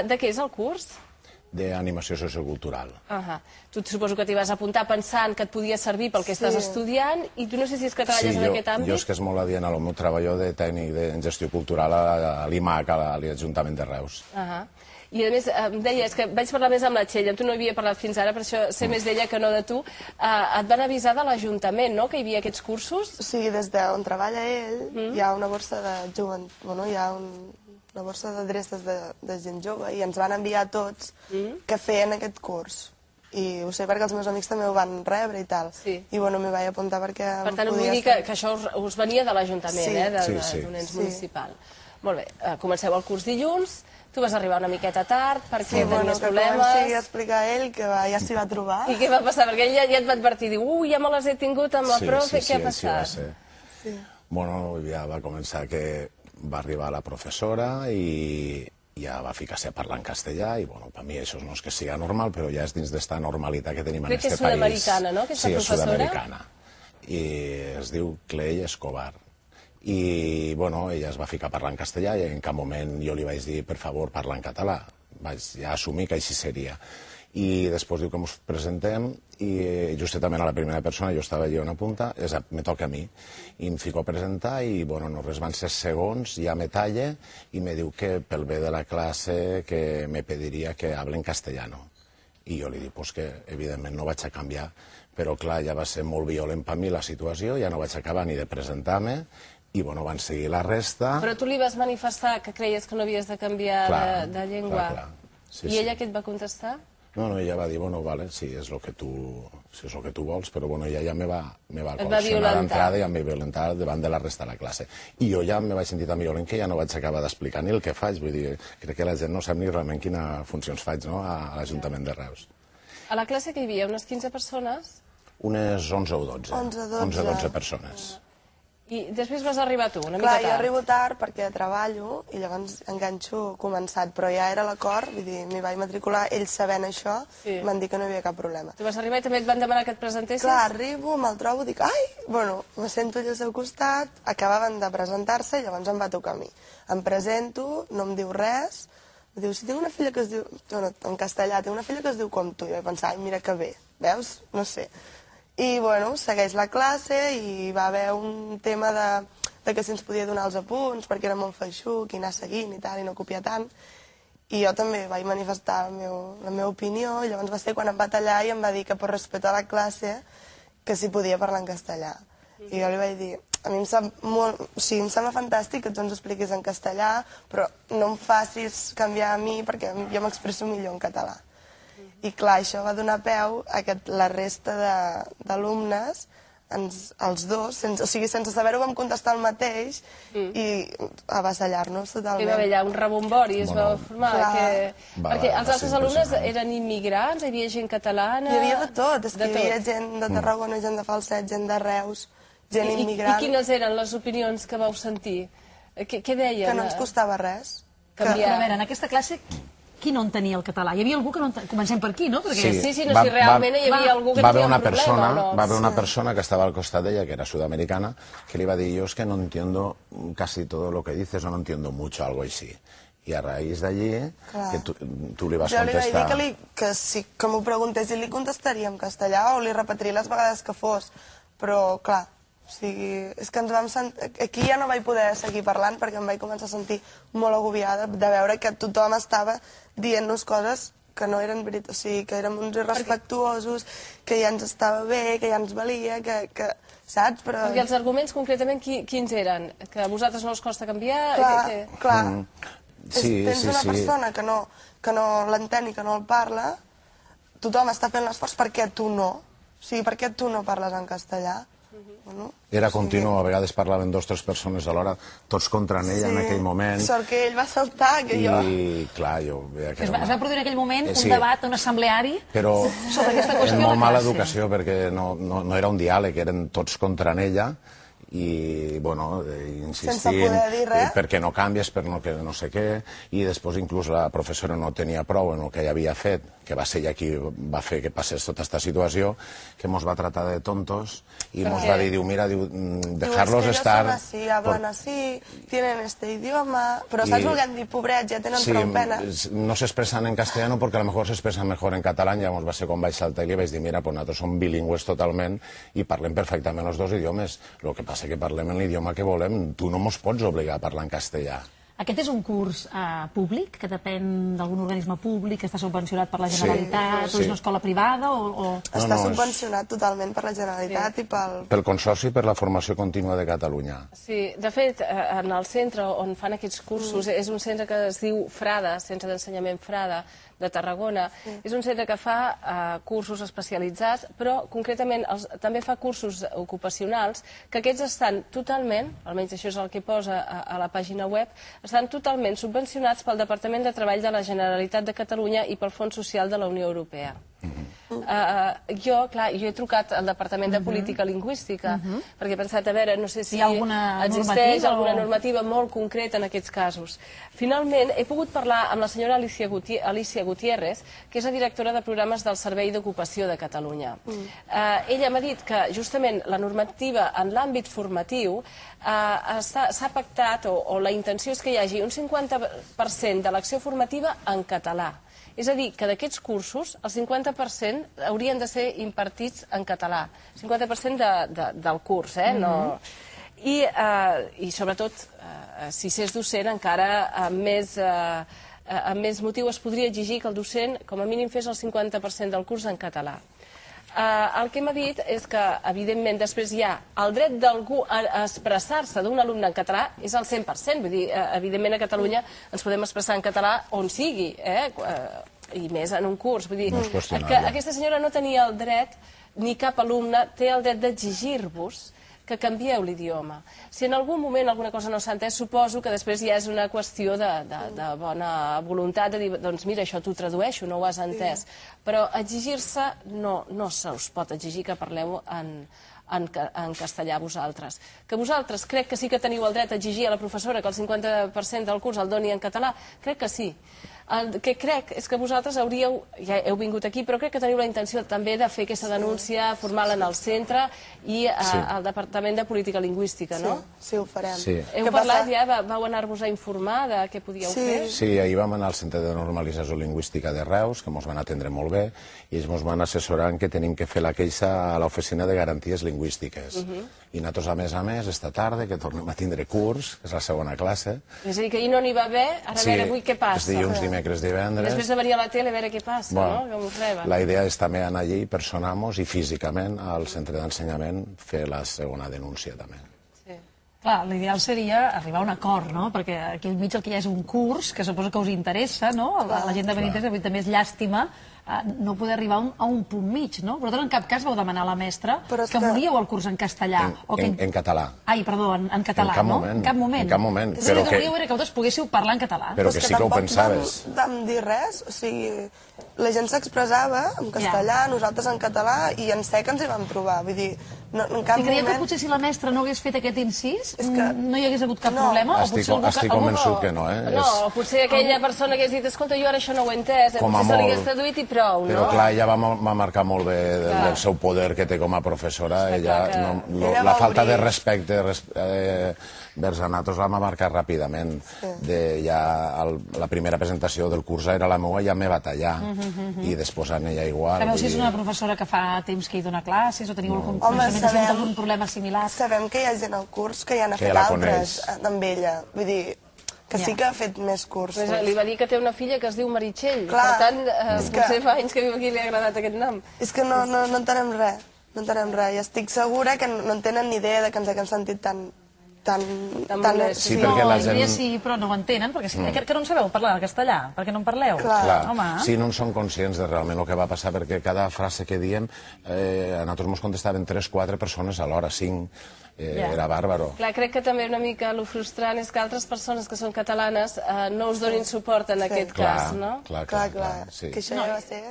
De què és el curs? D'animació sociocultural. Tu suposo que t'hi vas apuntar pensant que et podia servir pel que estàs estudiant i tu no sé si és que treballes en aquest àmbit. Jo és que és molt adient al meu treball de tècnic en gestió cultural a l'IMAC, a l'Ajuntament de Reus. I a més, em deia, és que vaig parlar més amb la Txell, amb tu no havia parlat fins ara, per això sé més d'ella que no de tu. Et van avisar de l'Ajuntament, no?, que hi havia aquests cursos? Sí, des d'on treballa ell hi ha una borsa de jovent, hi ha una borsa d'adreces de gent jove i ens van enviar a tots que feien aquest curs. I ho sé perquè els meus amics també ho van rebre i tal. I bueno, m'hi vaig apuntar perquè... Per tant, vull dir que això us venia de l'Ajuntament, d'un ens municipal. Molt bé, comenceu el curs dilluns. Tu vas arribar una miqueta tard perquè tenies problemes. Sí, bueno, que a explicar ell, que ja s'hi va trobar. I què va passar? Perquè ell ja et va advertir, diu, ja me les he tingut amb la profe, què ha passat? Sí. Bueno, ja va començar que va arribar la professora i ja va ficar-se a parlar en castellà i, bueno, per mi això no és que sigui normal, però ja és dins d'esta normalitat que tenim en aquest país. Crec que és sud-americana, no?, aquesta professora? Sí, és sud-americana. I es diu Cley Escobar. I, bueno, ella es va ficar a parlar en castellà i en cap moment jo li vaig dir, per favor, parla en català. Vaig ja assumir que així seria. I després diu que ens presentem i justament a la primera persona, jo estava allà a una punta, me toca a mi. I em fico a presentar i, bueno, no res, van 6 segons, ja me talla i me diu que pel bé de la classe que me pediria que hable en castellano. I jo li dic pues, que evidentment no vaig a canviar, però clar, ja va ser molt violent per mi la situació, ja no vaig acabar ni de presentar-me, i bueno, van seguir la resta. Però tu li vas manifestar que creies que no havies de canviar de llengua. I ella què et va contestar? No, ella va dir, bueno, vale, sí, és el que tu vols, però bueno, ella ja me va coaccionar d'entrada i em va violentar davant de la resta de la classe. I jo ja me vaig sentir tan violent que ja no vaig acabar d'explicar ni el que faig, vull dir, crec que la gent no sap ni realment quines funcions faig a l'Ajuntament de Reus. A la classe que hi havia, unes 15 persones? Unes 11 o 12. 11-12 persones. I després vas arribar tu, una mica tard. Clar, jo arribo tard perquè treballo i llavors enganxo començat, però ja era l'acord, vull dir, m'hi vaig matricular, ells sabent això, m'han dit que no hi havia cap problema. Tu vas arribar i també et van demanar que et presentessis? Clar, arribo, me'l trobo, dic, ai, bueno, me sento allà al seu costat, acabaven de presentar-se i llavors em va tocar a mi. Em presento, no em diu res, em diu, si tinc una filla que es diu, en castellà, tinc una filla que es diu com tu, i vaig pensar, ai, mira que bé, veus? No sé. I, bueno, segueix la classe i va haver un tema de que si ens podia donar els apunts, perquè era molt feixuc, i anar seguint i tal, i no copiar tant. I jo també vaig manifestar la meva opinió, i llavors va ser quan em va tallar i em va dir que per respecte a la classe que s'hi podia parlar en castellà. I jo li vaig dir, a mi em sembla fantàstic que tu ens expliquis en castellà, però no em facis canviar a mi perquè jo m'expresso millor en català. I clar, això va donar peu a que la resta d'alumnes, els dos, sense saber-ho vam contestar el mateix i avassallar-nos totalment. Hi va haver allà un rebombori, es va formar. Perquè els altres alumnes eren immigrants, hi havia gent catalana... Hi havia de tot, és que hi havia gent de Tarragona, gent de Falset, gent de Reus, gent immigrant... I quines eren les opinions que vau sentir? Què deien? Que no ens costava res. Però a veure, en aquesta classe... Qui no entenia el català? Hi havia algú que no entenia... Comencem per aquí, no? Sí, si realment hi havia algú que tenia un problema o no. Va haver una persona que estaba al costat d'ella, que era sudamericana, que le iba a decir, yo es que no entiendo casi todo lo que dices, o no entiendo mucho, algo así. I a raïs d'allí, que tu li vas contestar... Jo li vaig dir que si m'ho preguntés li contestaria en castellà o li repetiria les vegades que fos, però clar, és que ens vam sentir... Aquí ja no vaig poder seguir parlant perquè em vaig començar a sentir molt agobiada de veure que tothom estava dient-nos coses que no eren veritat, o sigui, que érem uns irrespectuosos, que ja ens estava bé, que ja ens valia, que saps? Perquè els arguments concretament quins eren? Que a vosaltres no us costa canviar? Clar, tens una persona que no l'entén i que no el parla, tothom està fent l'esforç perquè tu no. O sigui, per què tu no parles en castellà? Era continu, a vegades parlaven 2 o 3 persones alhora, tots contra ell en aquell moment. Sort que ell va saltar, que jo... I clar, jo veia que... Es va produir en aquell moment un debat, un assembleari sobre aquesta qüestió. Però en molt mala educació, perquè no era un diàleg, eren tots contra ella, i, bueno, insistint... Sense poder dir res. Per què no canvies, per no sé què, i després inclús la professora no tenia prou en el que ella havia fet, que va ser ella qui va fer que passés tota aquesta situació, que mos va tratar de tontos i mos va dir, mira, dejarlos estar... Ellos son así, hablan así, tienen este idioma, però saps el que han dit, pobrets, ja tenen prou pena. No s'expressen en castellano perquè a lo mejor s'expressen mejor en català, llavors va ser quan vaig saltar i li vaig dir, mira, pues nosaltres som bilingües totalment i parlem perfectament els dos idiomes, el que passa que parlem en l'idioma que volem, tu no mos pots obligar a parlar en castellà. Aquest és un curs públic, que depèn d'algun organisme públic, que està subvencionat per la Generalitat, o és una escola privada? Està subvencionat totalment per la Generalitat i pel... Pel Consorci per la Formació Contínua de Catalunya. Sí, de fet, en el centre on fan aquests cursos, és un centre que es diu Frada, Centre d'Ensenyament Frada, de Tarragona. És un centre que fa cursos especialitzats, però concretament també fa cursos ocupacionals, que aquests estan totalment, almenys això és el que posa a la pàgina web, estan totalment subvencionats pel Departament de Treball de la Generalitat de Catalunya i pel Fons Social de la Unió Europea. Jo he trucat al Departament de Política Lingüística perquè he pensat, a veure, no sé si existeix alguna normativa molt concreta en aquests casos. Finalment, he pogut parlar amb la senyora Alicia Gutiérrez, que és la directora de programes del Servei d'Ocupació de Catalunya. Ella m'ha dit que justament la normativa en l'àmbit formatiu s'ha pactat, o la intenció és que hi hagi un 50% de l'acció formativa en català. És a dir, que d'aquests cursos, el 50% haurien de ser impartits en català. 50% del curs, I sobretot, si s'és docent, encara amb més motiu es podria exigir que el docent, com a mínim, fes el 50% del curs en català. El que m'ha dit és que, evidentment, després hi ha el dret d'algú a expressar-se d'un alumne en català, és el 100%, vull dir, evidentment a Catalunya ens podem expressar en català on sigui, i més en un curs, vull dir, que aquesta senyora no tenia el dret, ni cap alumne té el dret d'exigir-vos que canvieu l'idioma. Si en algun moment alguna cosa no s'ha entès, suposo que després ja és una qüestió de bona voluntat, de dir, doncs mira, això t'ho tradueixo, no ho has entès. Però exigir-se no se us pot exigir que parleu en castellà vosaltres. Que vosaltres crec que sí que teniu el dret a exigir a la professora que el 50% del curs el doni en català, crec que sí. El que crec és que vosaltres hauríeu, ja heu vingut aquí, però crec que teniu la intenció també de fer aquesta denúncia formal en el centre i al Departament de Política Lingüística, no? Sí, ho farem. Heu parlat ja, vau anar-vos a informar de què podíeu fer? Sí, ahir vam anar al Centre de Normalització Lingüística de Reus, que ens van atendre molt bé, i ells ens van assessorar que tenim que fer la queixa a l'Oficina de Garanties Lingüístiques. I nosaltres, a més, esta tarda, que tornem a tindre curs, que és la segona classe. És a dir, que ahir no n'hi va haver, ara a veure avui què passa. Dilluns, dimecres, divendres. Després de venir a la tele a veure què passa, no? Com us reben. La idea és també anar allí, personar-nos i físicament al centre d'ensenyament fer la segona denúncia també. Clar, l'ideal seria arribar a un acord, no? Perquè aquí al mig el que hi ha és un curs que suposo que us interessa, no? A la gent de Benítez també és llàstima no poder arribar a un punt mig, no? Vosaltres en cap cas vau demanar a la mestra que volíeu el curs en castellà. En català. Ai, perdó, en català, no? En cap moment. En cap moment. És a dir, el que volíeu era que vosaltres poguéssiu parlar en català. Però que sí que ho pensaves. No vam dir res, o sigui, la gent s'expressava en castellà, nosaltres en català, i en sec ens hi vam trobar, vull dir, en cap moment... Si creieu que potser si la mestra no hagués fet aquest incís, no hi hagués hagut cap problema? Estic convençut que no, No, potser aquella persona hagués dit, escolta, jo ara això no ho he entès, potser se l'hagués traduït i prou, no? Però clar, ella va marcar molt bé el seu poder que té com a professora, la falta de respecte vers a nosaltres la va marcar ràpidament. La primera presentació del curs era la meva, ja me va tallar, i després a ella igual. Sabeu si és una professora que fa temps que hi dona classes o teniu algun problema similar? Sabem que hi ha gent al curs que ja n'ha fet altres amb ella, vull dir, que sí que ha fet més cursos. Li va dir que té una filla que es diu Meritxell, per tant, potser fa anys que viu aquí i li ha agradat aquest nom. És que no entenem res, i estic segura que no en tenen ni idea que ens haguem sentit tan... Sí, perquè la gent... Sí, però no ho entenen, perquè que no en sabeu parlar el castellà, perquè no en parleu. Sí, no en som conscients de realment el que va passar, perquè cada frase que diem, a nosaltres ens contestaven 3-4 persones alhora, 5, era bàrbaro. Clar, crec que també una mica el frustrant és que altres persones que són catalanes no us donin suport en aquest cas, no? Clar, que això ja va ser...